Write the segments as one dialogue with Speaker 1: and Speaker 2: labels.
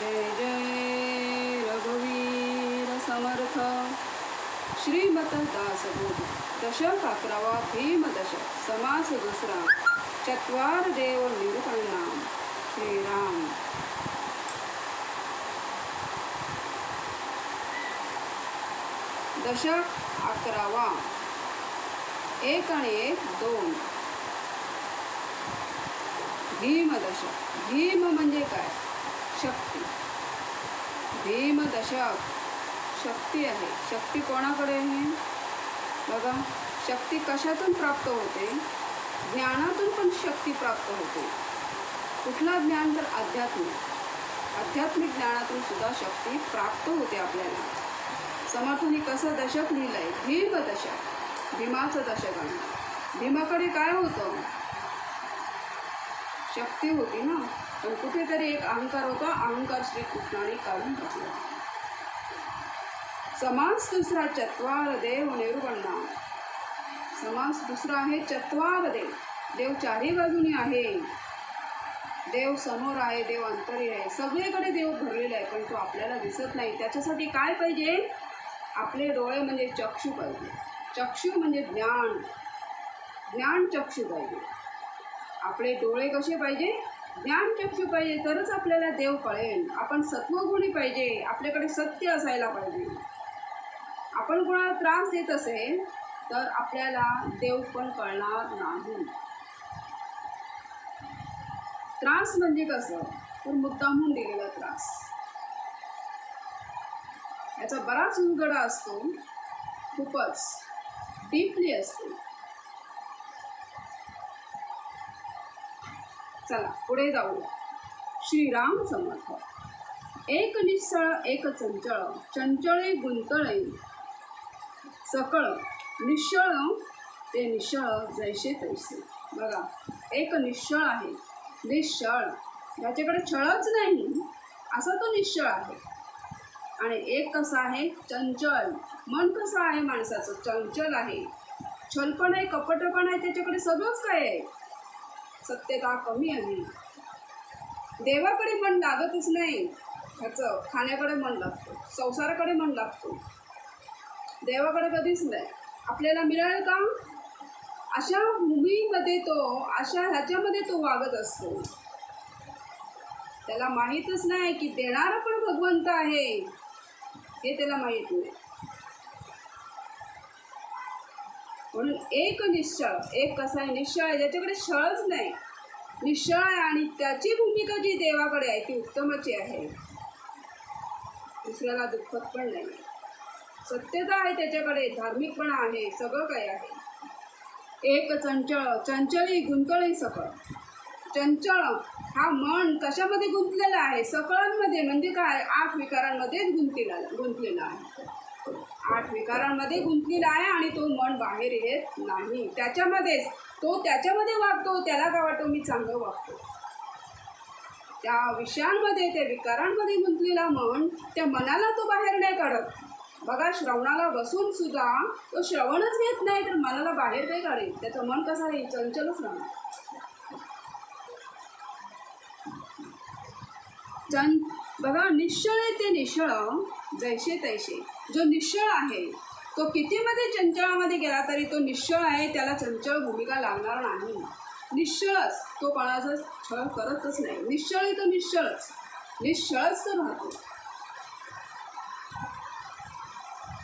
Speaker 1: जय जय रघुवीर समर्थ श्रीमत दासबोध दशक 11 भीमदशक समास दुसरा चत्वार देव निरूपणाम श्रीराम। दशक 11 1 आणि 1 2 भीमदशक। भीम म्हणजे काय? शक्ती। भीमदशक शक्ती आहे। शक्ती कोणाकडे आहे बघा। शक्ती कशातून प्राप्त होते? ज्ञानातून पण शक्ती प्राप्त होते। कुठला ज्ञान? तर आध्यात्मिक ज्ञानातून सुद्धा शक्ती प्राप्त होते आपल्याला। समर्थांनी कसं दशक लिहिलंय? भीमदशक, भीमाचं दशक आहे। भीमाकडे काय होतं? शक्ती होती ना, पण कुठेतरी एक अहंकार होता। अहंकार श्रीकृष्णाने काढून टाकला। समास दुसरा चत्वार देव निरूपणा। समास दुसरा आहे चत्वार देव। देव चारही बाजूनी आहे। देव समोर आहे, देव अंतरी आहे, सगळीकडे देव भरलेला आहे, पण तो आपल्याला दिसत नाही। त्याच्यासाठी काय पाहिजे? आपले डोळे म्हणजे चक्षु पाहिजे। चक्षु म्हणजे ज्ञान, ज्ञान चक्षु पाहिजे। आपले डोळे कसे पाहिजे? ज्ञान चक्षु पाहिजे, तरच आपल्याला देव कळेल। आपण सत्वगुणी पाहिजे, आपल्याकडे सत्य असायला पाहिजे। आपण कोणाला त्रास देत असेल तर आपल्याला देव पण कळणार नाही। त्रास म्हणजे कसं? तर मुद्दामून दिलेला त्रास, याचा बराच उलगडा असतो, खूपच डीपली असतो। चला पुढे जाऊ। श्रीराम समर्थ। एक निश्चळ एक चंचळ, चंचळे गुंतळे सकळ, निश्चळ ते निश्चळ जैसे तैसे। बघा, एक निश्चळ आहे, निश्चळ, ज्याच्याकडे छळच नाही असा तो निश्चळ आहे। आणि एक कसा आहे? चंचल। मन कसं आहे माणसाचं? चंचल आहे, छलपण आहे, कपटपण आहे, त्याच्याकडे सगळंच काय आहे, सत्यता कमी आहे। देवाकडे मन लागतच नाही, ह्याचं खाण्याकडे मन लागतं, संसाराकडे मन लागतो, देवाकडे कधीच नाही। आपल्याला मिळेल का? अशा भूमीमध्ये तो, अशा ह्याच्यामध्ये तो वागत असतो। त्याला माहीतच नाही की देणारा पण भगवंत आहे, हे त्याला माहीत नाही। म्हणून एक निश्चळ, एक कसा आहे? निश्चळ आहे, ज्याच्याकडे छळच नाही, निश्चळ आहे। आणि त्याची भूमिका जी देवाकडे आहे ती उत्तमाची आहे, दुसऱ्याला दुःखत पण नाही, सत्यता आहे त्याच्याकडे, धार्मिकपणा आहे, सगळं काही आहे। एक चंचळ, चंचळी गुंतळी सकळ। चंचळ हा मन कशामध्ये गुंतलेला आहे? सकळांमध्ये, म्हणजे काय? 8 विकारांमध्येच गुंतलेला आहे। 8 विकारांमध्ये गुंतलेला आहे आणि तो मन बाहेर येत नाही, त्याच्यामध्येच तो, त्याच्यामध्ये वागतो। त्याला काय वाटतं? मी चांगलं वागतो। त्या विषयांमध्ये, त्या विकारांमध्ये गुंतलेला मन, त्या मनाला तो बाहेर नाही काढत। बघा, श्रवणाला बसून सुद्धा तो श्रवणच घेत नाही, तर मनाला बाहेर काय काढेल? त्याचं मन कसं आहे? चंचलच राहणार। बघा, निश्चळ ते निश्चळ जैसे तैसे। जो निश्चळ आहे तो कितीमध्ये चंचळामध्ये गेला तरी तो निश्चळ आहे, त्याला चंचळ भूमिका लागणार नाही। निश्चळच, तो कोणाचा छळ करतच नाही। निश्चळ तो निश्चळच, निश्चळच तो राहतो।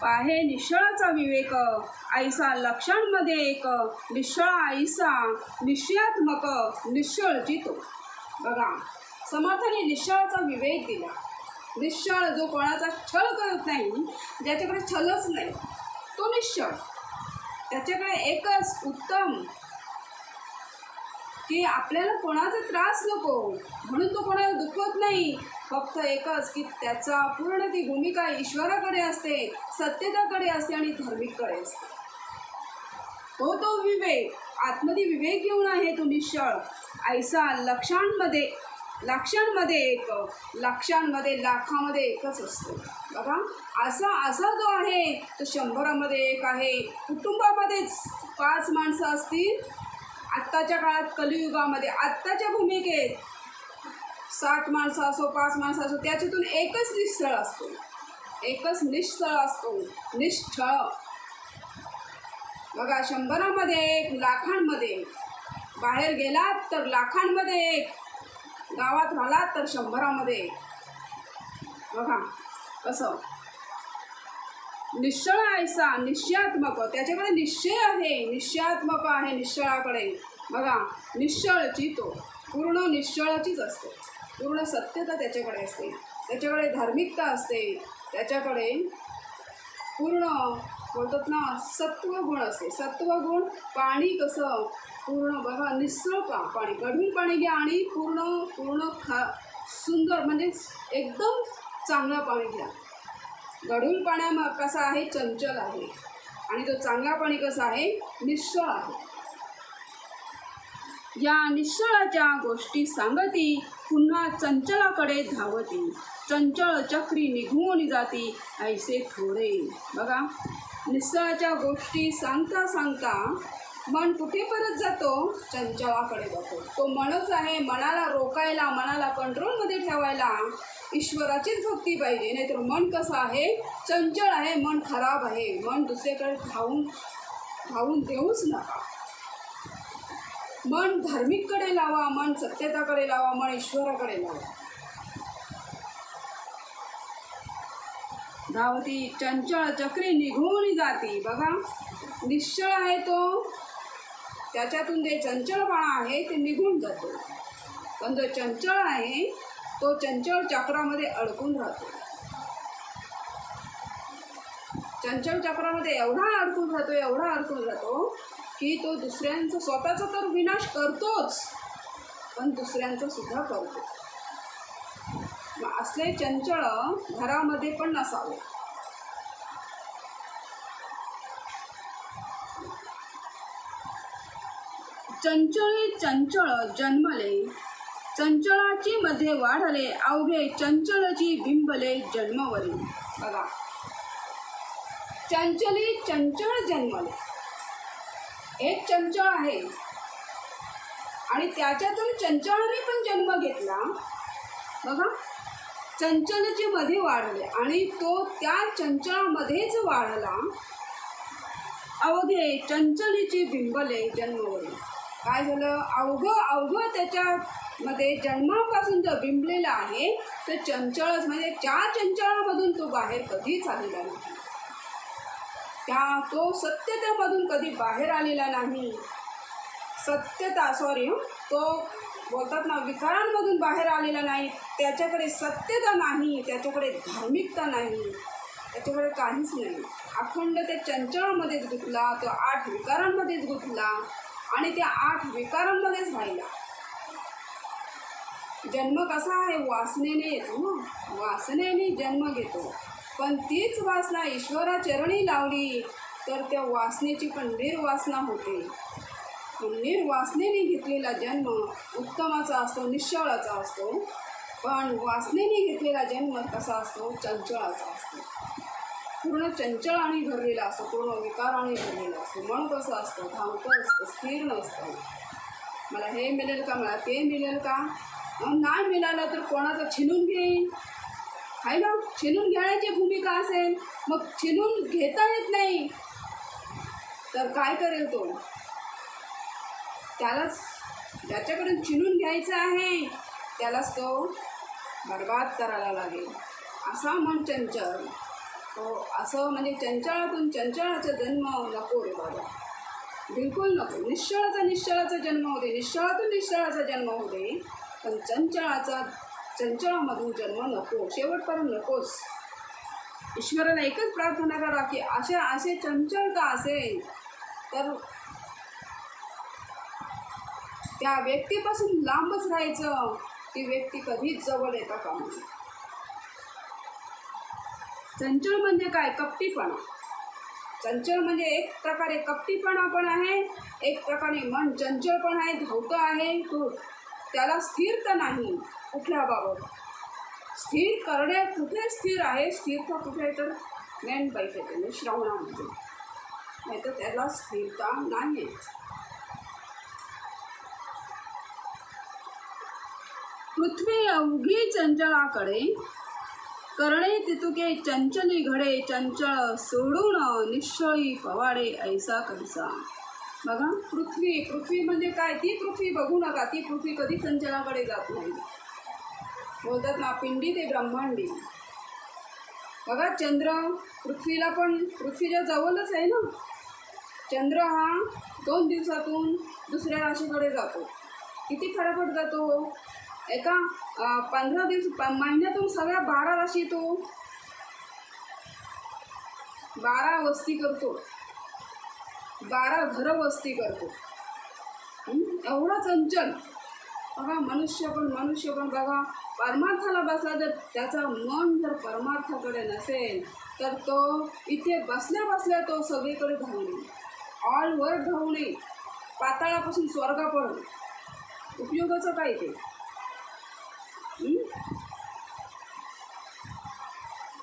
Speaker 1: पाहे निश्चळाचा विवेक, ऐसा लक्षांमध्ये एक, निश्चळ ऐसा निश्चयात्मक, निश्चळ जितो। बघा, समर्थाने निश्चळाचा विवेक दिला। निश्चळ जो कोणाचा छळ करत नाही, ज्याच्याकडे छलच नाही, तो निश्चळ। त्याच्याकडे एकच उत्तम की आपल्याला कोणाचा त्रास नको, म्हणून तो कोणाला दुखवत नाही। फक्त एकच की त्याचा पूर्ण ती भूमिका ईश्वराकडे असते, सत्यताकडे असते आणि धार्मिककडे असते। तो विवेक, आतमध्ये विवेक घेऊन आहे तो निश्चळ। ऐसा लक्षांमध्ये, लक्षांमध्ये एक, लक्षांमध्ये, लाखामध्ये एकच असतो। बघा, असा जो आहे तो 100मध्ये एक आहे। कुटुंबामध्येच 5 माणसं असतील, आत्ताच्या काळात कलियुगामध्ये, आत्ताच्या भूमिकेत 60 माणसं असो 5 माणसं असो त्याच्यातून एकच निश्चळ असतो, एकच निश्चळ असतो, निश्चळ. बघा 100मध्ये एक, लाखांमध्ये बाहेर गेलात तर लाखांमध्ये एक, गावात राहिलात तर 100मध्ये एक. बघा कसं निश्चळ ऐसा निश्चयात्मक, त्याच्याकडे निश्चय आहे, निश्चयात्मक आहे निश्चळाकडे. बघा निश्चळची तो पूर्ण निश्चळचीच असते, पूर्ण सत्यता त्याच्याकडे असते, त्याच्याकडे धार्मिकता असते, त्याच्याकडे पूर्ण बोलतात ना सत्वगुण असते. सत्वगुण. पाणी कसं पूर्ण बघा निस्सळ पाणी, गढूळ पाणी घ्या आणि पूर्ण सुंदर म्हणजे एकदम चांगलं पाणी घ्या. गढूळ पाण्या कसा आहे, चंचल आहे, आणि तो चांगला पाणी कसा आहे, निश्चळ आहे. या निश्चळाच्या गोष्टी सांगती पुन्हा चंचलाकडे धावती, चंचल चक्री निघून जाती ऐसे थोडे. बघा निश्चळाच्या गोष्टी सांगता सांगता मन कुठे परत जातो, चंचलाकडे जातो. तो मनच आहे, मनाला रोकायला, मनाला कंट्रोलमध्ये ठेवायला ईश्वराचीच भक्ती पाहिजे. नाहीतर मन कसं आहे, चंचल आहे, मन खराब आहे. मन दुसऱ्याकडे धावून देऊच नका. मन धार्मिककडे लावा, मन सत्यताकडे लावा, मन ईश्वराकडे लावा. धावती चंचल चक्री निघून जाती. बघा निश्चळ आहे तो, त्याच्यातून जे चंचलपणा आहे ते निघून जातो. पण जो चंचल आहे तो चंचल चक्रामध्ये अडकून राहतो. चंचल चक्रामध्ये एवढा अडकून राहतो की तो दुसऱ्यांचा, स्वतःचा तर विनाश करतोच पण दुसऱ्यांचा सुद्धा करतो. असले चंचल घरामध्ये पण नसावे. चंचळी चंचळ जन्मले, चंचळाची मध्ये वाढले, अवघे चंचलची बिंबले जन्मवरी. बघा चंचली चंचळ जन्मले. एक चंचळ आहे आणि त्याच्यातून चंचळाने पण जन्म घेतला. बघा चंचलची मध्ये वाढले आणि तो त्या चंचळामध्येच वाढला. अवघे चंचलीची बिंबले जन्मवरी. काय झालं, अवघं त्याच्यामध्ये जन्मापासून जो बिंबलेला आहे तो चंचळच, म्हणजे त्या चंचळामधून तो बाहेर कधीच आलेला नाही. तो सत्यतेमधून कधी बाहेर आलेला नाही. तो बोलतात ना विकारांमधून बाहेर आलेला नाही. त्याच्याकडे सत्यता नाही, त्याच्याकडे धार्मिकता नाही, त्याच्याकडे काहीच नाही. अखंड ते चंचळामध्येच गुंतला, तो 8 विकारांमध्येच गुंतला आणि त्या 8 विकारांमध्येच राहिला. जन्म कसा आहे, वासनेने येतो ना, वासनेने जन्म घेतो. पण तीच वासना ईश्वरा चरणी लावली तर त्या वासनेची पण निर्वासना होते. निर्वासनेने घेतलेला जन्म उत्तमाचा असतो, निश्चळाचा असतो. पण वासनेने घेतलेला जन्म कसा असतो, चंचळाचा असतो. पूर्ण चंचळाने भरलेला असतो, पूर्ण विकाराने भरलेला असतो. मन कसं असतं, धावतं असतं, स्थिर नसतं. मला हे मिळेल का, मला ते मिळेल का, नाही मिळालं तर कोणाचं छिनून घेईन, आहे ना. छिनून घेण्याची भूमिका असेल, मग छिनून घेता येत नाही तर काय करेल तो, त्यालाच ज्याच्याकडून छिनून घ्यायचं आहे त्यालाच तो बर्बाद करायला लागेल. असा मन चंचल, तो असं म्हणजे चंचळातून चंचळाचा जन्म नको रे बाबा, बिलकुल नको. निश्चळाचा जन्म होते, निश्चळातून निश्चळाचा जन्म होते, पण चंचळामधून जन्म नको, शेवटपर्यंत नकोच. ईश्वराला एकच प्रार्थना करा की असे चंचलता असेल तर त्या व्यक्तीपासून लांबच राहायचं. ती व्यक्ती कधीच जवळ येता कामा नये. चंचल म्हणजे काय, कपटीपणा. चंचल म्हणजे एक प्रकारे कपटीपणा पण आहे, एक प्रकारे मन चंचल पण आहे, धावतं आहे. तो त्याला स्थिरता नाही कुठल्या बाबत. स्थिर करणे कुठे स्थिर आहे, स्थिरता कुठे तर मेन बैठे श्रवणामध्ये, नाही तर त्याला स्थिरता नाही. पृथ्वी अवघी चंचलाकडे, करणे तितुके चंचली घडे, चंचल सोडून निश्चळी पवाडे ऐसा कैसा. बघा, पृथ्वी म्हणजे काय? ती पृथ्वी बघू नका, ती पृथ्वी कधी चंचलाकडे जात नाही. बोलतात ना, पिंडी ते ब्रह्मांडी. बघा, चंद्र पृथ्वीला पण पृथ्वीच्या जवळच आहे ना. चंद्र हा 2 दिवसातून दुसऱ्या राशीकडे जातो. किती फटाफट जातो! एका 15 महिन्यातून सगळ्या 12 राशी तो 12 वस्ती करतो, 12 घरं वस्ती करतो. एवढा चंचल. बघा, मनुष्य पण बघा, परमार्थाला बसला तर त्याचा मन जर परमार्थाकडे नसेल तर तो इथे बसल्या तो सगळीकडे धावणे, ऑल वर धावणे, पाताळापासून स्वर्गापर्यंत. उपयोगाचं काय ते?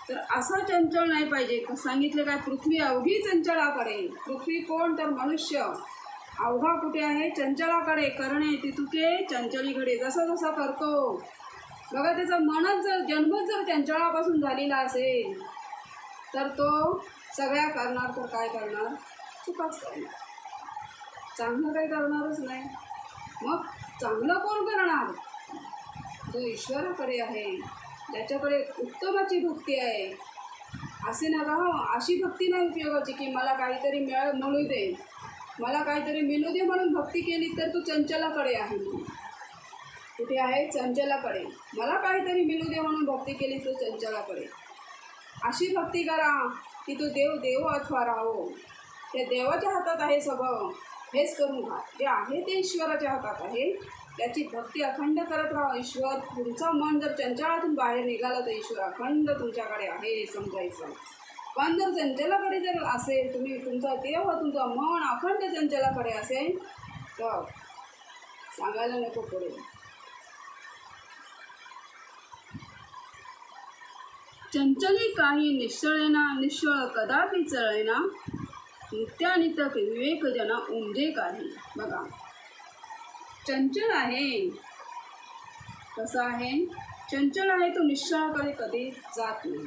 Speaker 1: तर असा चंचल नाही पाहिजे. सांगितलं काय? पृथ्वी अवघी चंचलाकडे. पृथ्वी कोण? तर मनुष्य. अवघा कुठे आहे? चंचलाकडे. करणे तितुके चंचली घडे. जसा करतो. बघा, त्याचा मनच जन्मच जर चंचलापासून झालेला असेल तर तो सगळ्या करणार तर काय करणार? चुकाच करणार. चांगलं काही करणारच नाही. मग चांगलं कोण करणार? जो ईश्वराकडे आहे, ज्याच्याकडे उत्तमाची भक्ती आहे. असे नका हो, अशी भक्ती नाही उपयोगाची की मला काहीतरी मिळू दे, मला काहीतरी मिळू दे म्हणून भक्ती केली तर तू चंचलाकडे आहे. कुठे आहे? चंचलाकडे. मला काहीतरी मिळू दे म्हणून भक्ती केली तर चंचलाकडे. अशी भक्ती करा की तू देव अथवा राहो. त्या देवाच्या हातात आहे सगळं. हेच करून घ्या. जे आहे ते ईश्वराच्या हातात आहे. त्याची भक्ती अखंड करत राहा. ईश्वर, तुमचं मन जर चंचलातून बाहेर निघालं तर ईश्वर अखंड तुमच्याकडे आहे हे समजायचं. पण जर चंचलाकडे जर असेल, तुमचा देव, तुमचं मन अखंड चंचलाकडे असेल तर सांगायला नको पुढे. चंचली काही निश्चळेना, निश्चळ कदापि चळेना, नित्यानित्य विवेकजना उमजे काही. बघा, चंचल आहे. कसा आहे? चंचल आहे तो निश्चळाकडे कधी जात नाही.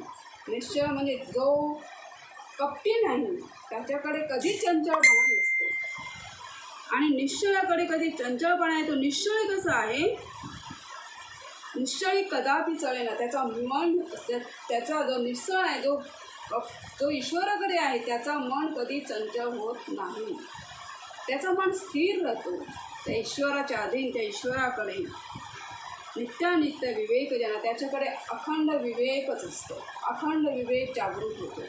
Speaker 1: निश्चळ म्हणजे जो कपटी नाही, त्याच्याकडे कधी चंचलपणा नसतो. आणि निश्चळाकडे कधी चंचलपणा आहे. तो निश्चळ कसा आहे? निश्चळी कदापि चळेना. त्याचा मन, त्याचा जो निश्चळ आहे, जो ईश्वराकडे आहे, त्याचा मन कधी चंचल होत नाही. त्याचं मन स्थिर राहतो त्या ईश्वराच्या अधीन, त्या ईश्वराकडे. नित्यानित्य विवेकजना, त्याच्याकडे अखंड विवेकच असतो. अखंड विवेक जागृत होतो.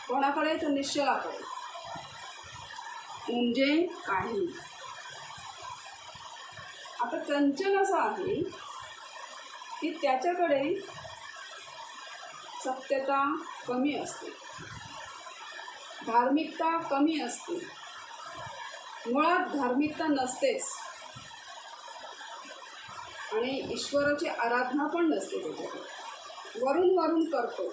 Speaker 1: कोणाकडे? तर निश्चलाकडे. म्हणजे काही. आता चंचल असं आहे की त्याच्याकडे सत्यता कमी असते, धार्मिकता कमी असते, मुळात धार्मिकता नसतेच, आणि ईश्वराची आराधना पण नसते त्याच्याकडे. वरून करतो.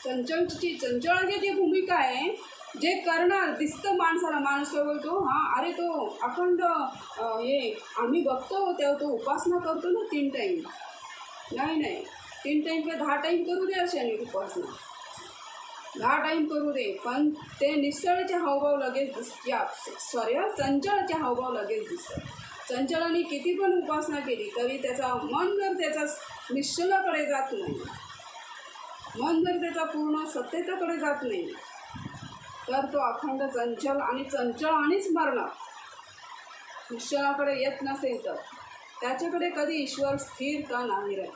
Speaker 1: चंचळाची जी भूमिका आहे, जे करणार दिसतं माणसाला, माणूस काय बोलतो, हां अरे तो अखंड हे आम्ही बघतो तेव्हा तो उपासना करतो ना 3 टाईम. नाही 3 टाईम किंवा 10 टाईम करू दे अशाने उपासना, 10 टाईम करू दे, पण ते निश्चळाचे हावभाव लगेच चंचळाचे हावभाव लगेच दिसतात. चंचलाने किती पण उपासना केली तरी त्याचा मन जर त्याचा निश्चलाकडे जात नाही, मन जर त्याचा पूर्ण सत्यतेकडे जात नाही तर तो अखंड चंचल आणि स्मरणार. निश्चलाकडे येत नसेल तर त्याच्याकडे कधी ईश्वर स्थिरता नाही राहत.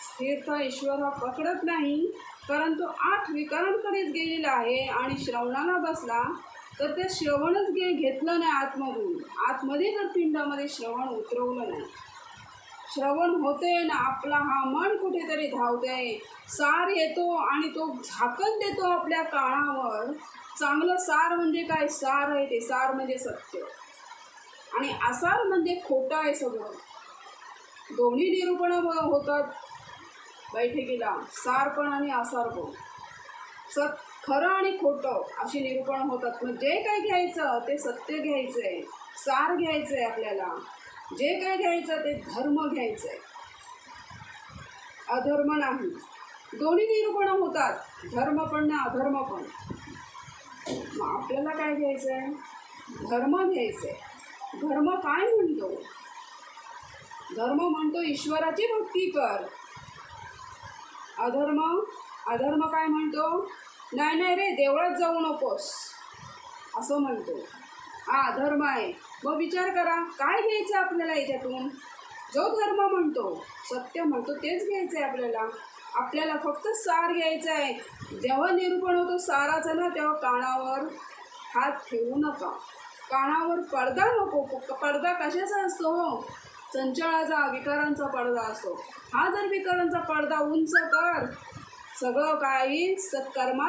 Speaker 1: स्थिरता ईश्वर हा पकडत नाही, परंतु 8 विकारांकडेच गेलेला आहे. आणि श्रवणाला बसला तर ते श्रवणच घेतलं नाही आतमध्ये जर पिंडामध्ये श्रवण उतरवलं नाही, श्रवण होते ना, आपला हा मन कुठेतरी धावते, सार येतो आणि तो झाकण देतो आपल्या कानावर. चांगलं सार म्हणजे काय? सार आहे ते. सार म्हणजे सत्य आणि आसार म्हणजे खोटं आहे. सगळं दोन्ही निरूपण होतात बैठकीला, सार पण आणि आसार पण. खरं आणि खोटं अशी निरूपण होतात. मग जे काही घ्यायचं ते सत्य घ्यायचं आहे, सार घ्यायचं आहे आपल्याला. जे काय घ्यायचं ते धर्म घ्यायचंय, अधर्म नाही. दोन्ही निरूपण होतात, धर्म पण ना अधर्म पण. मग आपल्याला काय घ्यायचंय? धर्म घ्यायचंय. धर्म काय म्हणतो? धर्म म्हणतो ईश्वराची भक्ती कर. अधर्म अधर्म काय म्हणतो? नाही नाही रे, देवळात जाऊ नकोस असं म्हणतो. हा अधर्म आहे. मग विचार करा काय घ्यायचं आपल्याला याच्यातून? जो धर्म म्हणतो, सत्य म्हणतो तेच घ्यायचं आहे आपल्याला. आपल्याला फक्त सार घ्यायचा आहे. जेव्हा निरूपण होतो साराचं ना, तेव्हा कानावर हात ठेवू नका. कानावर पडदा नको. पडदा कशाचा असतो हो? चंचळाचा, विकारांचा पडदा असतो. हा जर विकारांचा पडदा उंच कर, सगळं काही सत्कर्म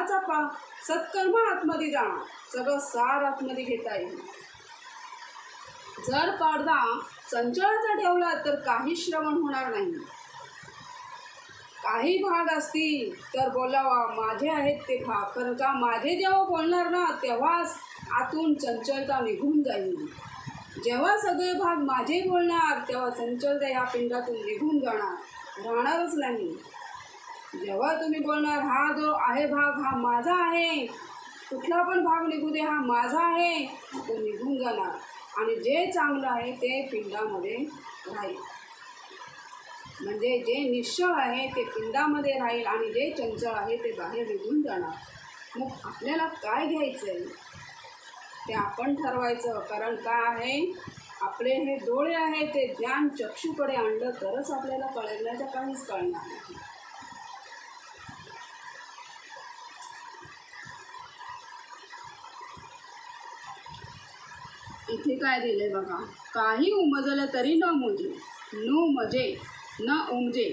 Speaker 1: आतमध्ये जाणार, सगळं सार आतमध्ये घेता येईल. जर पडदा चंचळाचा ठेवला तर काही श्रवण होणार नाही. काही भाग असतील तर बोलावा माझे आहेत ते भाग, कारण का माझे जेव्हा बोलणार ना तेव्हाच आतून चंचलता निघून जाईल. जेव्हा सगळे भाग माझे बोलणार तेव्हा चंचलता ह्या पिंडातून निघून जाणार, राहणारच नाही. जेव्हा तुम्ही बोलणार हा जो आहे भाग हा माझा आहे, कुठला पण भाग निघू दे हा माझा आहे, तो निघून जाणार. आणि जे चांगलं आहे ते पिंडामध्ये राहील. म्हणजे जे निश्चळ आहे ते पिंडामध्ये राहील आणि जे चंचल आहे ते बाहेर निघून जाणार. मग आपल्याला काय घ्यायचं आहे ते आपण ठरवायचं. कारण काय आहे, आपले हे डोळे आहे ते ज्ञान चक्षुकडे आणलं तरच आपल्याला कळेल, नाही तर काहीच कळणार नाही. इथे काय दिले बघा, काही उमजले तरी न मुजे, मजे न उमजे.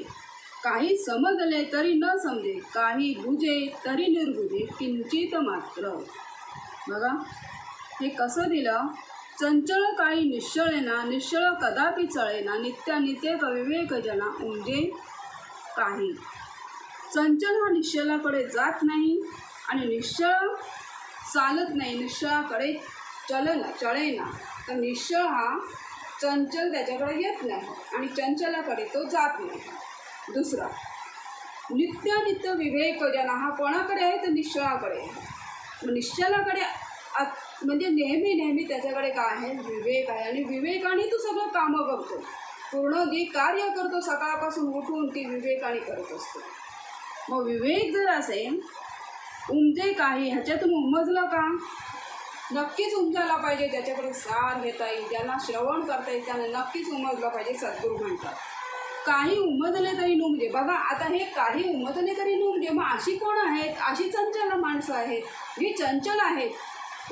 Speaker 1: काही समजले तरी न समजे, काही बुजे तरी निर्बुजे, किंचित मात्र. बघा हे कसं दिलं. चंचल काही निश्चळेना, निश्चळ कदापि चळेना, नित्यानित्य विवेक जना उमजे काही. चंचल हा निश्चलाकडे जात नाही आणि निश्चळ चालत नाही, निश्चळाकडे चळेना. तर निश्चळ हा चंचल त्याच्याकडे येत नाही आणि चंचलाकडे तो जात नाही. दुसरा नित्यानित्य विवेक जना, हा कोणाकडे आहे तर निश्चळाकडे आहे. निश्चलाकडे म्हणजे नेहमी त्याच्याकडे काय आहे? विवेक आहे. आणि विवेकाने तो सगळं कामं करतो. पूर्ण जी कार्य करतो सकाळपासून उठून ती विवेकाने करत असतो. मग विवेक जर असेल, उमजे काही, ह्याच्यातून उमजलं का? नक्कीच उमजायला पाहिजे. त्याच्याकडे सार घेता येईल, ज्यांना श्रवण करता येईल त्यांना नक्कीच उमजलं पाहिजे. सद्गुरू म्हणतात काही उमजले तरी नुमजे. बघा आता हे काही उमजले तरी नुमजे, मग अशी कोण आहेत? अशी चंचल माणसं आहेत जी चंचल आहेत.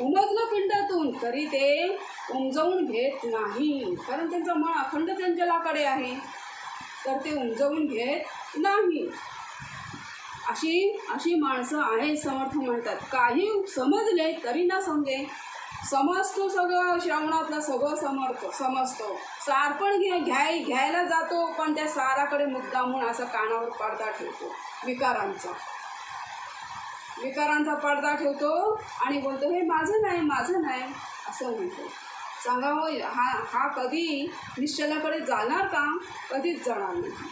Speaker 1: उमजलं पिंडातून तरी ते उमजवून घेत नाही, कारण त्यांचं मन अखंड चंचलाकडे आहे, तर ते उमजवून घेत नाही. अशी माणसं आहेत. समर्थ म्हणतात काही समजले तरी न समजे. समजतो सगळं, श्रवणातलं सगळं समजतो. सार पण घ्यायला जातो, पण त्या साराकडे मुद्दामून असं कानावर पडदा ठेवतो. विकारांचा पडदा ठेवतो आणि बोलतो हे माझं नाही असं म्हणतो. सांगा हो, हा कधी निश्चलाकडे जाणार का? कधीच जाणार नाही.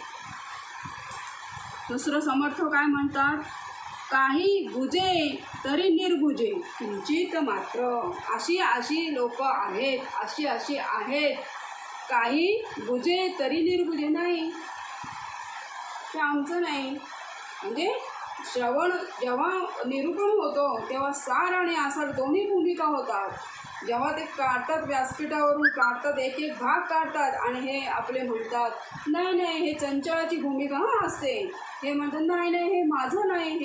Speaker 1: दुसरं समर्थ काय म्हणतात, काही बुजे तरी निर्बुजे, किंचित मात्र. अशी लोक आहेत, अशी आहेत. काही बुजे तरी निर्बुजे, नाही ते आमचं नाही. म्हणजे श्रवण जेव्हा निरूपण होतो तेव्हा सार आणि आसार दोन्ही भूमिका होतात. जेव्हा ते काढतात व्यासपीठावरून काढतात, एक भाग काढतात आणि हे आपले म्हणतात नाही हे चंचळाची भूमिका असते. हे म्हणतात नाही हे माझं नाही,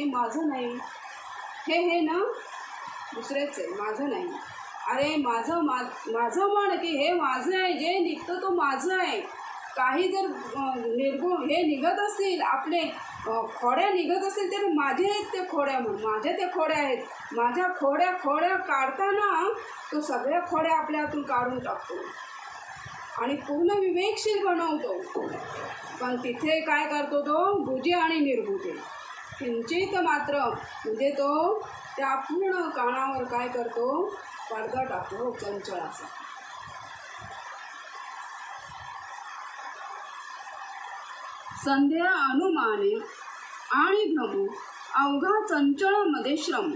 Speaker 1: हे ना दुसरेच आहे, माझं नाही. अरे माझं म्हण की हे माझं आहे, जे निघतं तो माझं आहे. काही जर निर्गुण हे निघत असतील, आपले खोड्या निघत असतील तर माझे आहेत ते खोड्या, म्हणून माझ्या ते खोड्या आहेत. माझ्या खोड्या काढताना तो सगळ्या खोड्या आपल्या हातून काढून टाकतो आणि पूर्ण विवेकशील बनवतो. पण तिथे काय करतो तो? बुजे आणि निर्बुजे, किंचित मात्र. म्हणजे तो त्या पूर्ण कानावर काय करतो? पडदा टाकतो चंचळाचा. संध्या अनुमाने आणि भ्रम अवघा चंचळामध्ये श्रम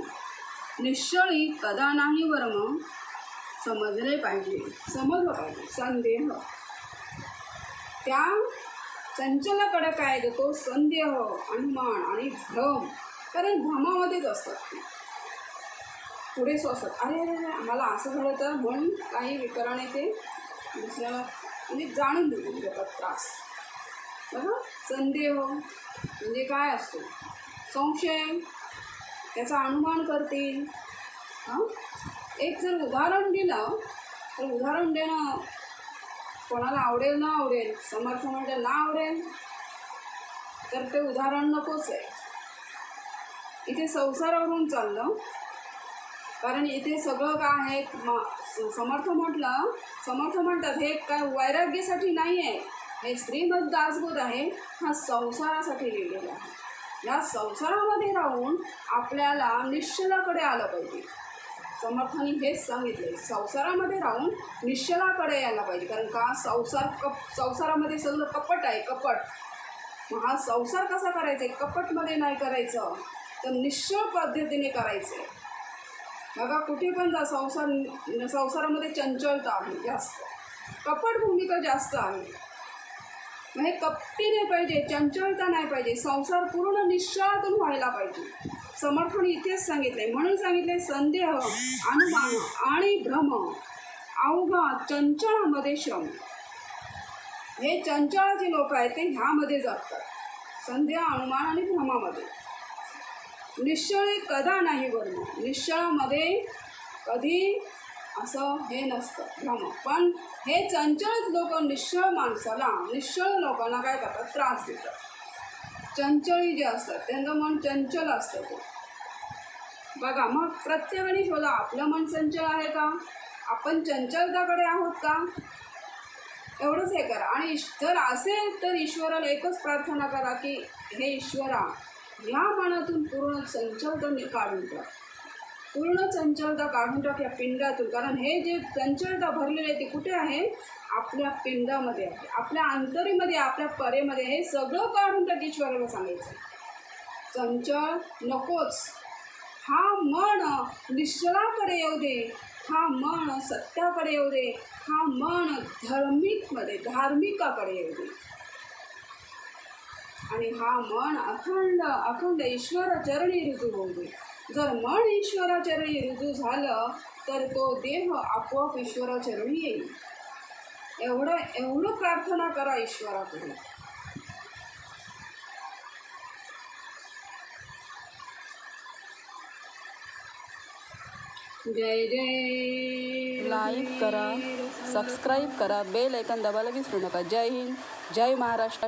Speaker 1: निश्चळी कदा नाही वर्म समजले पाहिजे समजलं पाहिजे. संदेह त्या चंचलाकडे काय देतो संदेह अनुमान आणि भ्रम कारण भ्रमामध्येच असतात ते पुढे सोसत अरे अरे आम्हाला असं झालं तर म्हणून काही विकरण येते दुसऱ्याला म्हणजे जाणून देतो त्रास बघा. संदेह म्हणजे काय असतो संशय त्याचा अनुमान करतील. हां एक जर उदाहरण दिलं तर उदाहरण देणं कोणाला आवडेल ना आवडेल समर्थ म्हणतं ना आवडेल तर ते उदाहरण नकोच आहे. इथे संसारावरून चाललं कारण इथे सगळं काय आहे समर्थ म्हणतात हे काय वैराग्यासाठी नाही आहे हे श्रीमद दासबोध आहे हा संसारासाठी लिहिलेला आहे. या संसारामध्ये राहून आपल्याला निश्चलाकडे आलं पाहिजे. समर्थांनी हेच सांगितले संसारामध्ये राहून निश्चलाकडे यायला पाहिजे कारण का संसारामध्ये सगळं कपट आहे कपट. मग हा संसार कसा करायचा आहे कपटमध्ये नाही करायचं तर निश्चळ पद्धतीने करायचं आहे. बघा कुठे पण जा संसारामध्ये चंचलता आहे जास्त कपट भूमिका जास्त आहे. मग हे कपटी नाही पाहिजे चंचलता नाही पाहिजे संसार पूर्ण निश्चळातून व्हायला पाहिजे. समर्थाने इथेच सांगितले म्हणून सांगितले संदेह अनुमान आणि भ्रम अवघा चंचळामध्ये श्रम. हे चंचळाचे लोक आहेत ते ह्यामध्ये जातात संदेह अनुमान आणि भ्रमामध्ये. निश्चळी कदा नाही वर्म निश्चळामध्ये कधी असं हे नसतं भ्रम. पण हे चंचळच लोक निश्चळ लोकांना काय करतात त्रास देतात. चंचळी जे असतात त्यांचं मन चंचल असतं ते बघा. मग प्रत्येकाने शोधा आपलं मन चंचल आहे का आपण चंचलताकडे आहोत का एवढंच हे करा. आणि जर असेल तर ईश्वराला एकच प्रार्थना करा की हे ईश्वरा या मनातून पूर्ण चंचलता काढून टाक पूर्ण चंचलता काढून टाक या पिंडातून. कारण हे जे चंचलता भरलेली आहे ते कुठे आहे आपल्या पिंडामध्ये आहे आपल्या अंतरीमध्ये आपल्या परेमध्ये. हे सगळं काढून टाक ईश्वराला सांगायचं चंचल नकोच. हा मन निश्चलाकडे येऊ दे हा मन सत्याकडे येऊ दे हा मन धार्मिकाकडे येऊ दे आणि हा मन अखंड ईश्वराचरणी रुजू होऊ दे. जर मन ईश्वराचरणी रुजू झालं तर तो देह आपोआप ईश्वराचरणी येईल. एवढं प्रार्थना करा ईश्वराकडे. जय जय.
Speaker 2: लाईक करा सबस्क्राईब करा बेल आयकॉन दाबायला विसरू नका. जय हिंद जय महाराष्ट्र.